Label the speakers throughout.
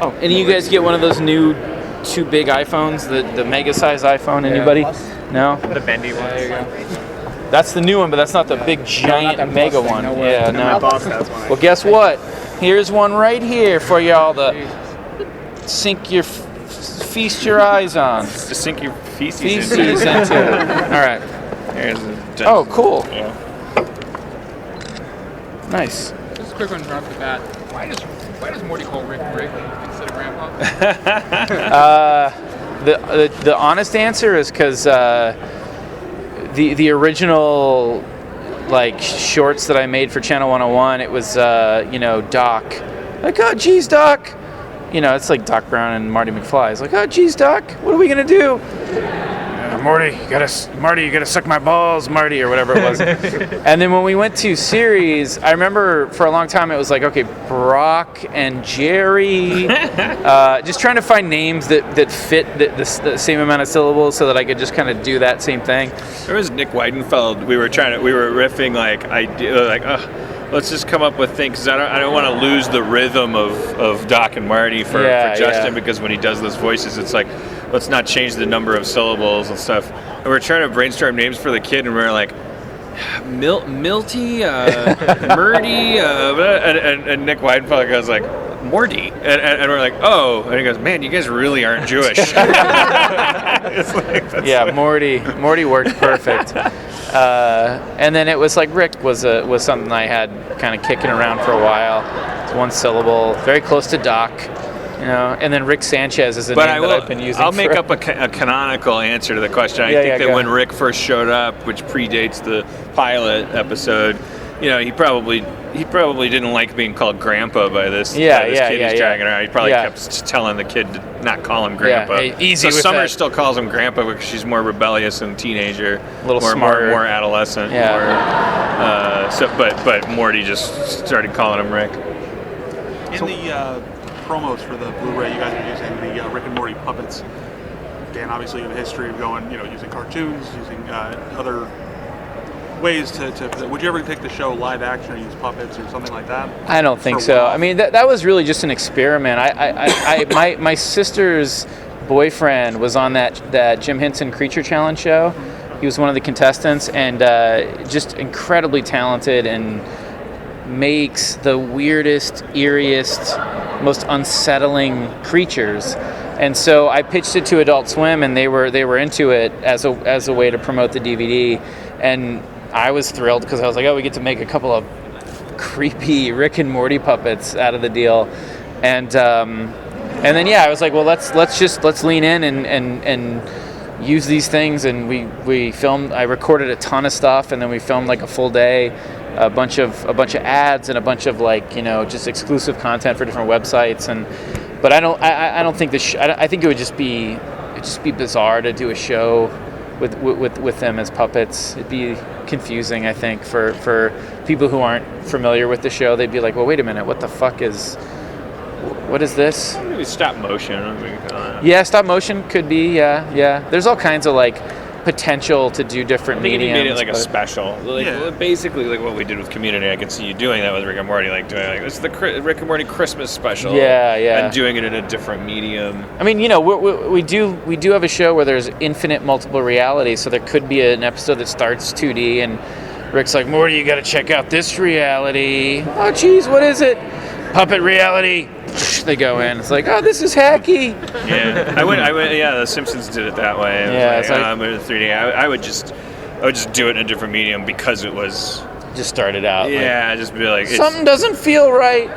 Speaker 1: Oh, and you guys get one of those new 2 big iPhones, the mega size iPhone. Anybody? No.
Speaker 2: The bendy one.
Speaker 1: There you go. That's the new one, but that's not the big giant mega one. Yeah, no.
Speaker 2: My boss has one.
Speaker 1: Well, guess what? Here's one right here for y'all to feast your eyes on.
Speaker 2: To sink your feces
Speaker 1: Feces
Speaker 2: into.
Speaker 1: into it. All right.
Speaker 2: Here's
Speaker 1: Oh, cool.
Speaker 2: Yeah.
Speaker 3: Just
Speaker 1: Nice.
Speaker 3: a quick one right off the bat. Why does Morty call Rick instead of Grandpa?
Speaker 1: The honest answer is because the original shorts that I made for Channel 101, it was Doc, like, oh geez, Doc, it's like Doc Brown and Marty McFly. It's like, oh geez, Doc, what are we gonna do? Marty, you gotta suck my balls, Marty, or whatever it was. And then when we went to series, I remember for a long time it was like, okay, Brock and Jerry, just trying to find names that fit the same amount of syllables so that I could just kind of do that same thing.
Speaker 2: There was Nick Weidenfeld. We were riffing let's just come up with things, because I don't want to lose the rhythm of Doc and Marty for Justin, because when he does those voices, it's like, let's not change the number of syllables and stuff. And we're trying to brainstorm names for the kid, and we're like, Milty, Murdy, and Nick Weidenfeld goes like, Morty, and we're like, oh, and he goes, man, you guys really aren't Jewish. It's like,
Speaker 1: yeah, Morty worked perfect. And then it was like Rick was something I had kind of kicking around for a while. It's 1 syllable, very close to Doc, and then Rick Sanchez is a name that I've been using.
Speaker 2: I'll make up a canonical answer to the question. I think that when Rick first showed up, which predates the pilot episode, he probably didn't like being called Grandpa by this kid he's dragging around. He probably kept telling the kid to not call him Grandpa.
Speaker 1: Yeah, easy
Speaker 2: so
Speaker 1: with
Speaker 2: Summer
Speaker 1: that.
Speaker 2: Still calls him Grandpa because she's more rebellious and teenager,
Speaker 1: a little smarter,
Speaker 2: more adolescent.
Speaker 1: Yeah.
Speaker 2: But Morty just started calling him Rick.
Speaker 4: In the promos for the Blu-ray, you guys are using the Rick and Morty puppets. Dan, obviously, in the history of going, using cartoons, using other ways to would you ever take the show live action or use puppets or something like that?
Speaker 1: I don't think so. I mean, that was really just an experiment. My sister's boyfriend was on that Jim Henson Creature Challenge show. He was one of the contestants, and just incredibly talented, and makes the weirdest, eeriest, most unsettling creatures. And so I pitched it to Adult Swim, and they were into it as a way to promote the DVD. And I was thrilled because I was like, oh, we get to make a couple of creepy Rick and Morty puppets out of the deal. And then I was like, well, let's lean in and use these things. And we filmed. I recorded a ton of stuff, and then we filmed like a full day, a bunch of ads and a bunch of just exclusive content for different websites. But I don't think I think it would just be bizarre to do a show with them as puppets. It'd be confusing, I think, for people who aren't familiar with the show. They'd be like, well, wait a minute, what is this?
Speaker 2: Maybe stop motion.
Speaker 1: Yeah, stop motion could be. Yeah. There's all kinds of potential to do different mediums.
Speaker 2: You made it like a special, basically like what we did with Community. I can see you doing that with Rick and Morty, doing this is the Rick and Morty Christmas special.
Speaker 1: Yeah,
Speaker 2: and doing it in a different medium.
Speaker 1: I mean, we do have a show where there's infinite multiple reality, so there could be an episode that starts 2D, and Rick's like, Morty, you got to check out this reality. Oh, geez, what is it? Puppet reality. They go in. It's like, oh, this is hacky.
Speaker 2: Yeah, I would. Yeah, The Simpsons did it that way. It's like 3D. I would just do it in a different medium because it was
Speaker 1: just started out.
Speaker 2: Yeah, just be like,
Speaker 1: something doesn't feel right.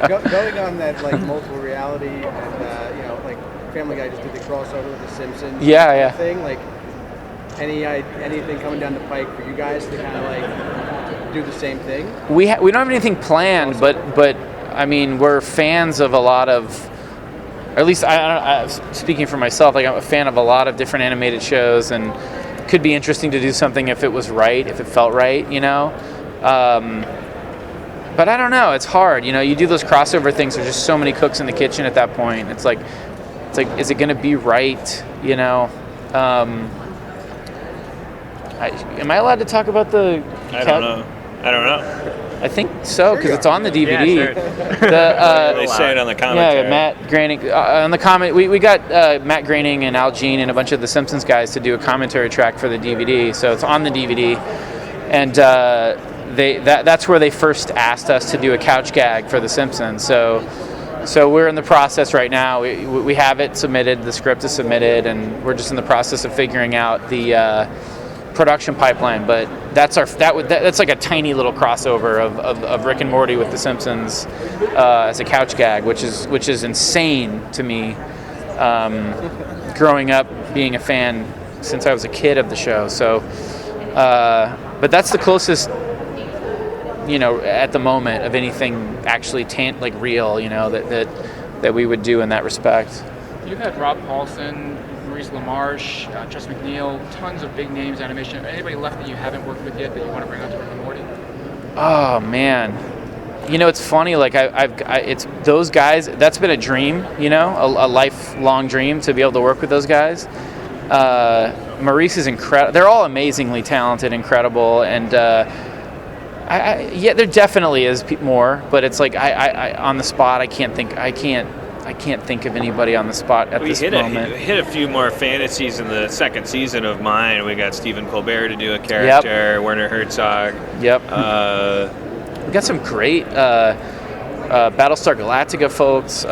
Speaker 5: Going on that multiple reality, and Family Guy just did the crossover with The Simpsons.
Speaker 1: Yeah.
Speaker 5: Thing anything coming down the pike for you guys to kind of do the same thing?
Speaker 1: We don't have anything planned, but I mean, we're fans of a lot of, or at least I speaking for myself, I'm a fan of a lot of different animated shows, and could be interesting to do something if it was right, if it felt right, But I don't know, it's hard, you do those crossover things, there's just so many cooks in the kitchen at that point. It's like, is it going to be right, Am I allowed to talk about the?
Speaker 2: I don't know.
Speaker 1: I think so, because it's on the DVD.
Speaker 2: Yeah, sure. They say it on the commentary.
Speaker 1: Yeah, Matt Groening on the comment. We got Matt Groening and Al Jean and a bunch of the Simpsons guys to do a commentary track for the DVD, so it's on the DVD. And that's where they first asked us to do a couch gag for the Simpsons. So we're in the process right now. We have it submitted. The script is submitted, and we're just in the process of figuring out the production pipeline. But that's like a tiny little crossover of Rick and Morty with the Simpsons as a couch gag, which is insane to me. Growing up, being a fan since I was a kid of the show. So, but that's the closest, at the moment of anything actually real, that we would do in that respect.
Speaker 3: You've had Rob Paulson, Maurice LaMarche, Tress MacNeille, tons of big names, animation. Anybody left that you haven't worked with yet that you want to bring out to Rick and Morty?
Speaker 1: Oh man, it's funny. Like it's those guys. That's been a dream, a lifelong dream to be able to work with those guys. Maurice is incredible. They're all amazingly talented, incredible, and there definitely is more. But it's like I on the spot, I can't think of anybody on the spot at this moment.
Speaker 2: We hit a few more fantasies in the second season of mine. We got Stephen Colbert to do a character,
Speaker 1: Yep.
Speaker 2: Werner Herzog.
Speaker 1: Yep. We got some great Battlestar Galactica folks.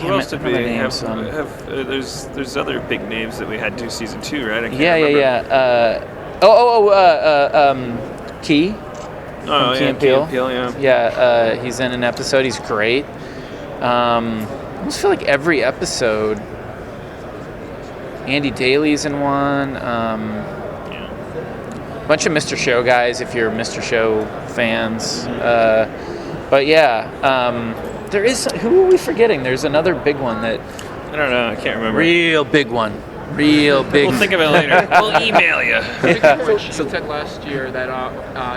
Speaker 2: Who else did we have? There's other big names that we had do season 2, right? I can't remember.
Speaker 1: Key.
Speaker 2: Oh,
Speaker 1: Key
Speaker 2: yeah,
Speaker 1: and Peele.
Speaker 2: Key and Peele, yeah.
Speaker 1: Yeah, he's in an episode. He's great. I almost feel like every episode. Andy Daly's in one. Bunch of Mr. Show guys, if you're Mr. Show fans. But yeah, there is. Who are we forgetting? There's another big one that.
Speaker 2: I don't know. I can't remember.
Speaker 1: Real big one. Real big.
Speaker 2: We'll think of it later. We'll email you.
Speaker 3: You said last year that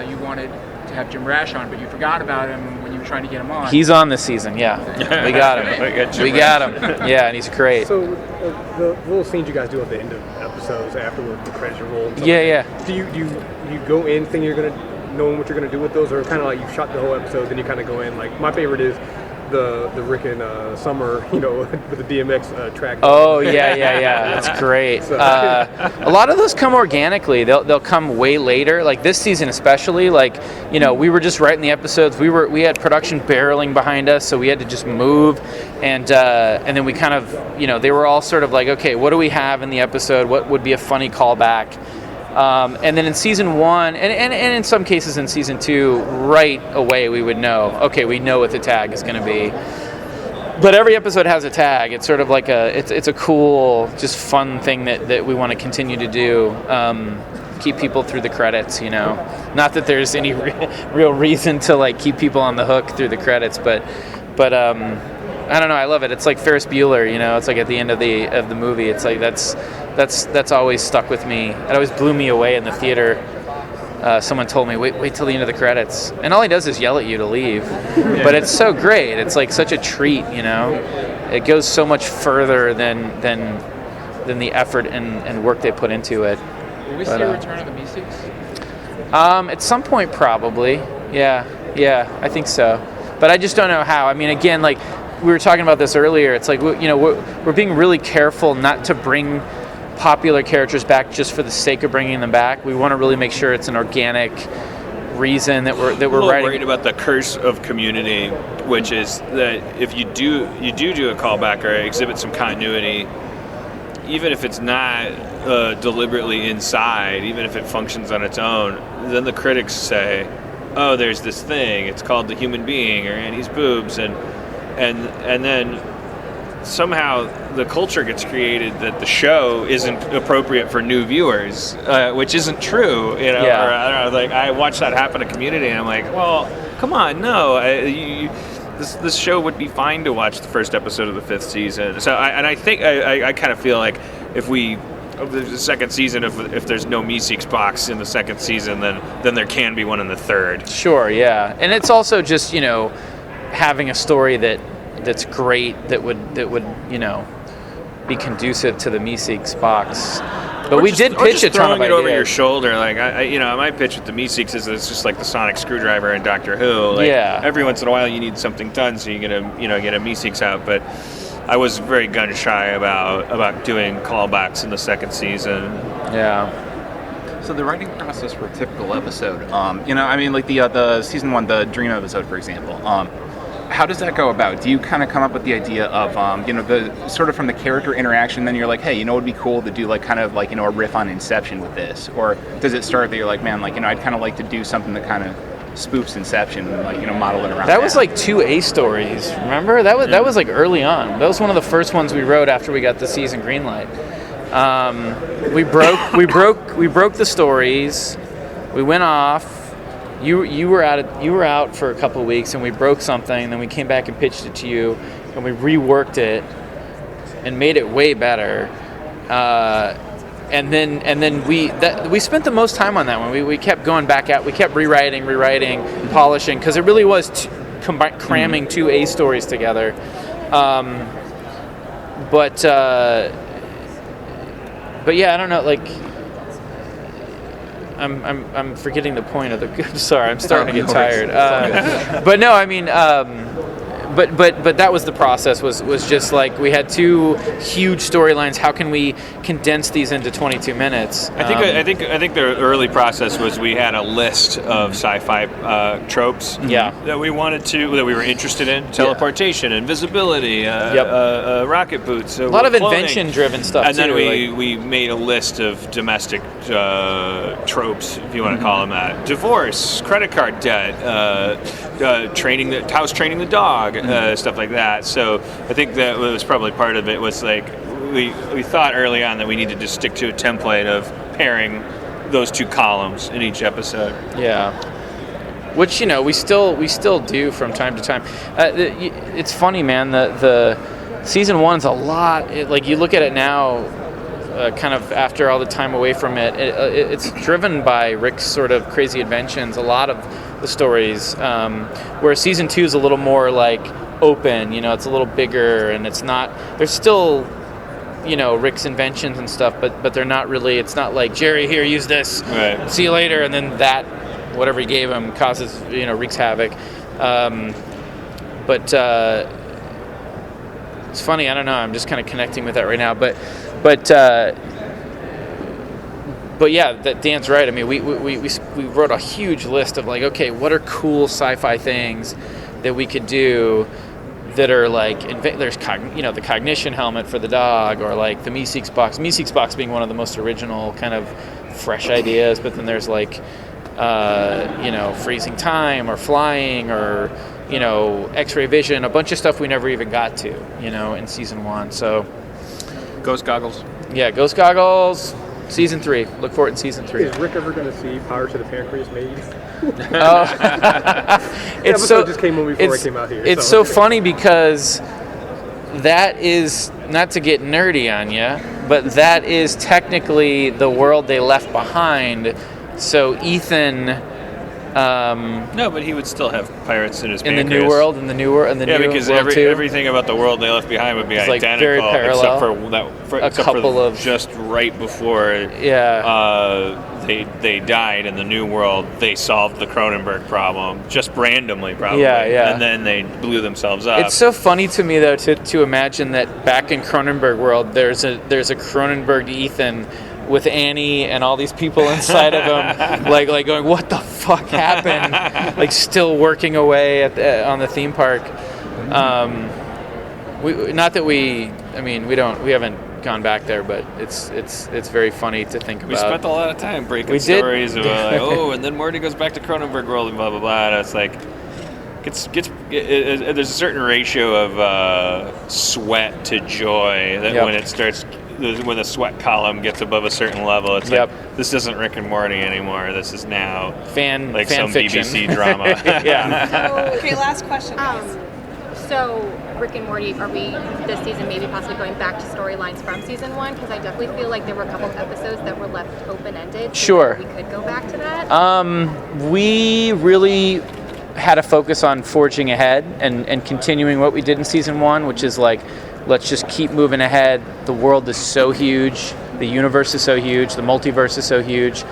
Speaker 3: you wanted to have Jim Rash on, but you forgot about him when you were trying to get him on.
Speaker 1: He's on this season, yeah. We got him. We got him. Yeah, and he's great.
Speaker 6: So the little scenes you guys do at the end of episodes afterward, the credits roll.
Speaker 1: Yeah.
Speaker 6: Do you go in thinking you're gonna knowing what you're gonna do with those, or kind of like you shot the whole episode, then you kind of go in? Like my favorite is the Rick and Summer, with the DMX track.
Speaker 1: Oh yeah, that's great. A lot of those come organically. They'll come way later. Like this season especially. Like we were just writing the episodes. We had production barreling behind us, so we had to just move, and then we kind of they were all sort of like, okay, what do we have in the episode? What would be a funny callback? And then in season 1, and in some cases in season 2, right away we would know, okay, we know what the tag is going to be. But every episode has a tag. It's sort of like it's a cool, just fun thing that we want to continue to do. Keep people through the credits, Not that there's any real reason to keep people on the hook through the credits, but I don't know. I love it. It's like Ferris Bueller, It's like at the end of the movie. It's like that's always stuck with me. It always blew me away in the theater. Someone told me, wait till the end of the credits, and all he does is yell at you to leave. But it's so great. It's like such a treat, It goes so much further than the effort and work they put into it.
Speaker 3: Will we see a return of the Meeseeks?
Speaker 1: At some point, probably. Yeah, I think so. But I just don't know how. I mean, again, like we were talking about this earlier. It's like we're being really careful not to bring popular characters back just for the sake of bringing them back. We want to really make sure it's an organic reason that we're writing.
Speaker 2: Worried about the curse of Community, which is that if you do a callback or exhibit some continuity, even if it's not deliberately inside, even if it functions on its own, then the critics say, oh, there's this thing, it's called the human being or Annie's boobs, and then somehow the culture gets created that the show isn't appropriate for new viewers, which isn't true,
Speaker 1: Yeah.
Speaker 2: Or I don't know, like I watched that happen in Community, and I'm like, well, come on, no, this show would be fine to watch the first episode of the 5th season. So I think I kind of feel like if the second season, if there's no Meeseeks box in the second season, then there can be one in the third.
Speaker 1: Sure, yeah, and it's also just having a story that's great that would be conducive to the Meeseeks box. But we did pitch a ton of
Speaker 2: throwing it over your
Speaker 1: ideas.
Speaker 2: shoulder. Like my pitch with the Meeseeks is it's just like the sonic screwdriver in Doctor Who. Like,
Speaker 1: Yeah.
Speaker 2: Every once in a while you need something done, so you get a Meeseeks out. But I was very gun shy about doing callbacks in the second season.
Speaker 1: Yeah.
Speaker 7: So the writing process for a typical episode, like the season 1, the Dream episode, for example, how does that go about? Do you kind of come up with the idea of, the sort of from the character interaction, then you're like, hey, it would be cool to do a riff on Inception with this? Or does it start that you're like, man, I'd kind of like to do something that kind of spoofs Inception and, model it around
Speaker 1: That was like 2 A stories, remember? That was like early on. That was one of the first ones we wrote after we got the season green light. We broke the stories. We went off. You were out for a couple of weeks, and we broke something. And then we came back and pitched it to you, and we reworked it and made it way better. And then we spent the most time on that one. We kept going back out. We kept rewriting, polishing, because it really was cramming 2 A stories together. But yeah, I don't know. Like, I'm forgetting the point of the. I'm sorry, I'm starting to get tired. But no, I mean, but that was the process. Was just like we had 2 huge storylines. How can we condense these into 22 minutes?
Speaker 2: I think the early process was we had a list of sci-fi tropes that we were interested in: teleportation, invisibility, rocket boots,
Speaker 1: a lot of
Speaker 2: clothing.
Speaker 1: Invention-driven stuff.
Speaker 2: And then
Speaker 1: too,
Speaker 2: we made a list of domestic tropes, if you want to call them that: divorce, credit card debt, training the dog. Stuff like that. So I think that was probably part of it. Was like we thought early on that we needed to stick to a template of pairing those 2 columns in each episode.
Speaker 1: Yeah, which we still do from time to time. It's funny, man. The season 1's a lot. Like you look at it now, kind of after all the time away from it, it's driven by Rick's sort of crazy inventions. A lot of the stories, where season 2 is a little more like open, it's a little bigger, and it's not, there's still, Rick's inventions and stuff, but they're not really, it's not like, Jerry, here, use this,
Speaker 2: right,
Speaker 1: see you later, and then that, whatever he gave him causes, wreaks havoc. But it's funny, I don't know, I'm just kind of connecting with that right now, but yeah, that Dan's right. I mean, we wrote a huge list of like, okay, what are cool sci-fi things that we could do that are like, there's the cognition helmet for the dog, or like the Meeseeks box. Meeseeks box being one of the most original kind of fresh ideas, but then there's like, freezing time or flying or, X-ray vision, a bunch of stuff we never even got to, in season 1. So,
Speaker 2: ghost goggles.
Speaker 1: Yeah, ghost goggles. Season 3. Look for it in season 3.
Speaker 6: Is Rick ever going to see Power to the Pancreas made?
Speaker 1: It's so
Speaker 6: just came on before I came out here.
Speaker 1: It's so funny because that is, not to get nerdy on you, but that is technically the world they left behind. So Ethan.
Speaker 2: No, but he would still have pirates in his pancreas.
Speaker 1: In the new world,
Speaker 2: because everything about the world they left behind would be
Speaker 1: it's
Speaker 2: identical,
Speaker 1: like very parallel.
Speaker 2: except for just right before they died in the new world. They solved the Cronenberg problem, just randomly, probably.
Speaker 1: Yeah.
Speaker 2: And then they blew themselves up.
Speaker 1: It's so funny to me though to imagine that back in Cronenberg world, there's a Cronenberg Ethan with Annie and all these people inside of him, like going, what the fuck happened? Like still working away on the theme park. We haven't gone back there, but it's very funny to think about.
Speaker 2: We spent a lot of time breaking stories about like, and then Morty goes back to Cronenberg world and blah blah blah. And it's like there's a certain ratio of sweat to joy that when it starts. When the sweat column gets above a certain level, it's like, this isn't Rick and Morty anymore. This is now
Speaker 1: fan
Speaker 2: some
Speaker 1: fiction.
Speaker 2: BBC drama.
Speaker 1: Yeah.
Speaker 8: Okay, last question.
Speaker 9: So Rick and Morty, are we this season maybe possibly going back to storylines from season 1? Because I definitely feel like there were a couple of episodes that were left open-ended.
Speaker 1: Sure.
Speaker 9: We could go back to that.
Speaker 1: We really had a focus on forging ahead and continuing what we did in season 1, which is like let's just keep moving ahead. The world is so huge. The universe is so huge. The multiverse is so huge.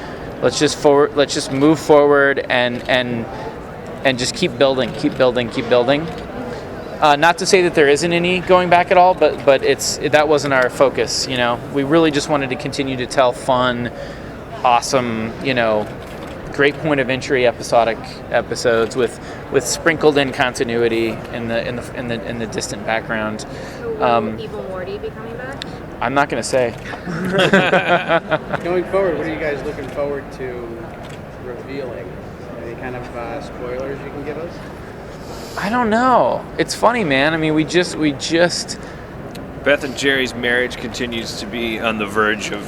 Speaker 1: Let's just move forward and just keep building. Not to say that there isn't any going back at all, but that wasn't our focus. We really just wanted to continue to tell fun, awesome, great point of entry episodic episodes with sprinkled in continuity in the distant background.
Speaker 9: So will Evil Morty be coming back?
Speaker 1: I'm not going to say.
Speaker 5: Going forward, what are you guys looking forward to revealing? Any kind of spoilers you can give us?
Speaker 1: I don't know. It's funny, man. I mean, we just
Speaker 2: Beth and Jerry's marriage continues to be on the verge of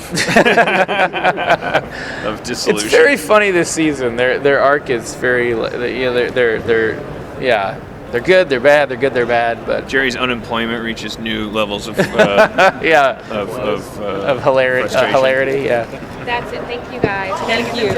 Speaker 2: of dissolution.
Speaker 1: It's very funny this season. Their arc is very they're good, they're bad, they're good, they're bad, but
Speaker 2: Jerry's unemployment reaches new levels of
Speaker 1: of hilarity.
Speaker 2: frustration.
Speaker 1: Hilarity, yeah.
Speaker 9: That's it. Thank you guys.
Speaker 8: Thank you.